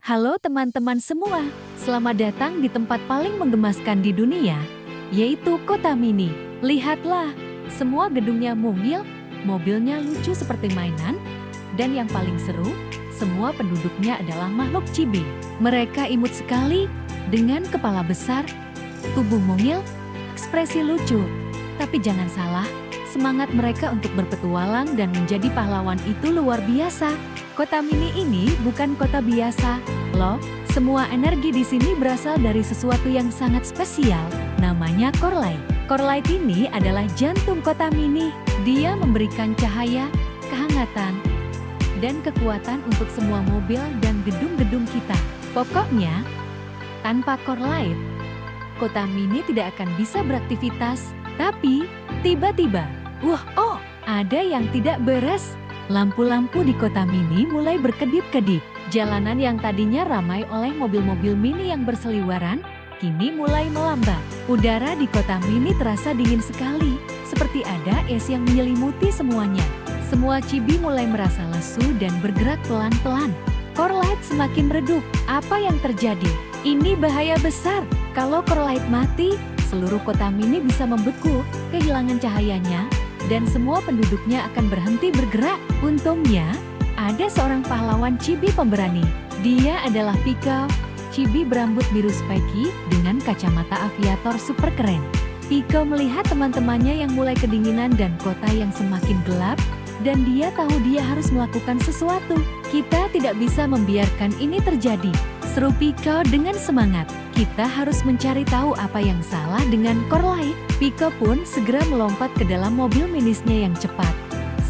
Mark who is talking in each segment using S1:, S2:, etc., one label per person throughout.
S1: Halo teman-teman semua, selamat datang di tempat paling menggemaskan di dunia, yaitu Kota Mini. Lihatlah, semua gedungnya mungil, mobilnya lucu seperti mainan, dan yang paling seru, semua penduduknya adalah makhluk chibi. Mereka imut sekali, dengan kepala besar, tubuh mungil, ekspresi lucu. Tapi jangan salah, semangat mereka untuk berpetualang dan menjadi pahlawan itu luar biasa. Kota Mini ini bukan kota biasa, loh. Semua energi di sini berasal dari sesuatu yang sangat spesial, namanya core light. Core light ini adalah jantung Kota Mini. Dia memberikan cahaya, kehangatan, dan kekuatan untuk semua mobil dan gedung-gedung kita. Pokoknya, tanpa core light, Kota Mini tidak akan bisa beraktivitas. Tapi, tiba-tiba, ada yang tidak beres. Lampu-lampu di Kota Mini mulai berkedip-kedip. Jalanan yang tadinya ramai oleh mobil-mobil mini yang berseliweran, kini mulai melambat. Udara di Kota Mini terasa dingin sekali, seperti ada es yang menyelimuti semuanya. Semua chibi mulai merasa lesu dan bergerak pelan-pelan. Core light semakin redup. Apa yang terjadi? Ini bahaya besar. Kalau core light mati, seluruh Kota Mini bisa membeku, kehilangan cahayanya, dan semua penduduknya akan berhenti bergerak. Untungnya, ada seorang pahlawan chibi pemberani. Dia adalah Pico, chibi berambut biru spiky dengan kacamata aviator super keren. Pico melihat teman-temannya yang mulai kedinginan dan kota yang semakin gelap, dan dia tahu dia harus melakukan sesuatu. Kita tidak bisa membiarkan ini terjadi, seru Pico dengan semangat. Kita harus mencari tahu apa yang salah dengan core light. Pico pun segera melompat ke dalam mobil minisnya yang cepat,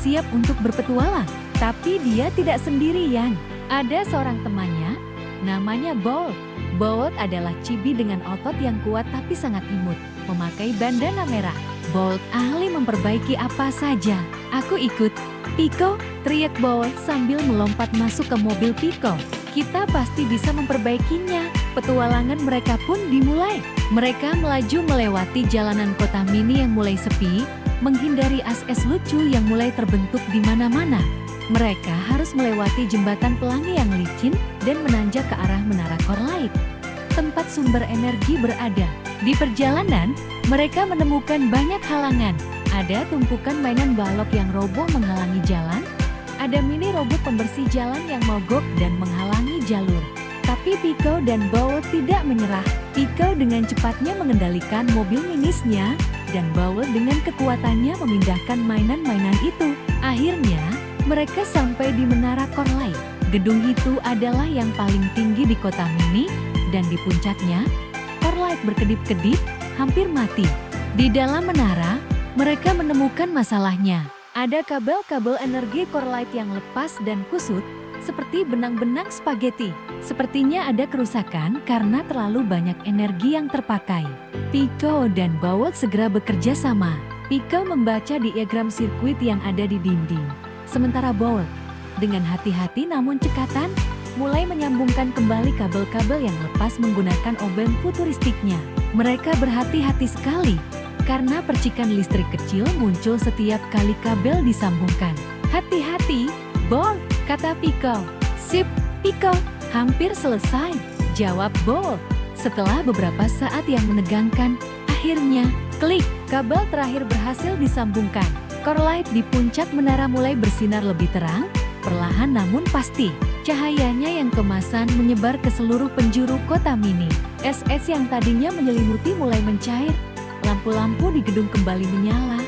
S1: siap untuk berpetualang. Tapi dia tidak sendirian. Ada seorang temannya, namanya Bolt. Bolt adalah chibi dengan otot yang kuat tapi sangat imut, memakai bandana merah. Bolt ahli memperbaiki apa saja. Aku ikut. Pico, teriak Bolt sambil melompat masuk ke mobil Pico. Kita pasti bisa memperbaikinya. Petualangan mereka pun dimulai. Mereka melaju melewati jalanan Kota Mini yang mulai sepi, menghindari es lucu yang mulai terbentuk di mana-mana. Mereka harus melewati jembatan pelangi yang licin dan menanjak ke arah menara core light, tempat sumber energi berada. Di perjalanan, mereka menemukan banyak halangan. Ada tumpukan mainan balok yang roboh menghalangi jalan. Ada mini robot pembersih jalan yang mogok dan menghalangi jalur. Tapi Pico dan Bolt tidak menyerah. Pico dengan cepatnya mengendalikan mobil minisnya, dan Bolt dengan kekuatannya memindahkan mainan-mainan itu. Akhirnya, mereka sampai di menara core light. Gedung itu adalah yang paling tinggi di Kota Mini, dan di puncaknya, core light berkedip-kedip, hampir mati. Di dalam menara, mereka menemukan masalahnya. Ada kabel-kabel energi core light yang lepas dan kusut, seperti benang-benang spaghetti. Sepertinya ada kerusakan karena terlalu banyak energi yang terpakai. Pico dan Bolt segera bekerja sama. Pico membaca diagram sirkuit yang ada di dinding. Sementara Bolt, dengan hati-hati namun cekatan, mulai menyambungkan kembali kabel-kabel yang lepas menggunakan obeng futuristiknya. Mereka berhati-hati sekali, karena percikan listrik kecil muncul setiap kali kabel disambungkan. Hati-hati, Bolt, kata Pico. Sip, Pico, hampir selesai, jawab Bolt. Setelah beberapa saat yang menegangkan, akhirnya, klik, kabel terakhir berhasil disambungkan. Core light di puncak menara mulai bersinar lebih terang, perlahan namun pasti. Cahayanya yang kemasan menyebar ke seluruh penjuru Kota Mini. Es yang tadinya menyelimuti mulai mencair. Lampu-lampu di gedung kembali menyala,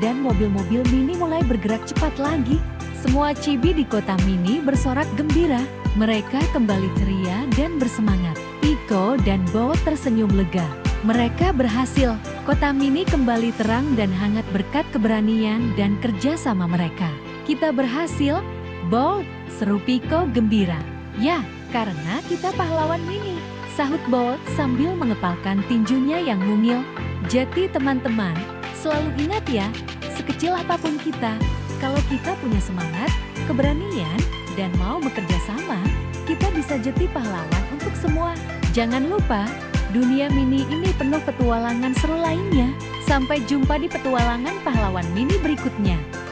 S1: dan mobil-mobil mini mulai bergerak cepat lagi. Semua chibi di Kota Mini bersorak gembira. Mereka kembali ceria dan bersemangat. Pico dan Bolt tersenyum lega. Mereka berhasil. Kota Mini kembali terang dan hangat berkat keberanian dan kerja sama mereka. Kita berhasil, Bolt, seru Pico gembira. Ya, karena kita pahlawan mini, sahut Bolt sambil mengepalkan tinjunya yang mungil. Jadi teman-teman, selalu ingat ya, sekecil apapun kita, kalau kita punya semangat, keberanian, dan mau bekerja sama, kita bisa jadi pahlawan untuk semua. Jangan lupa, dunia mini ini penuh petualangan seru lainnya. Sampai jumpa di petualangan pahlawan mini berikutnya.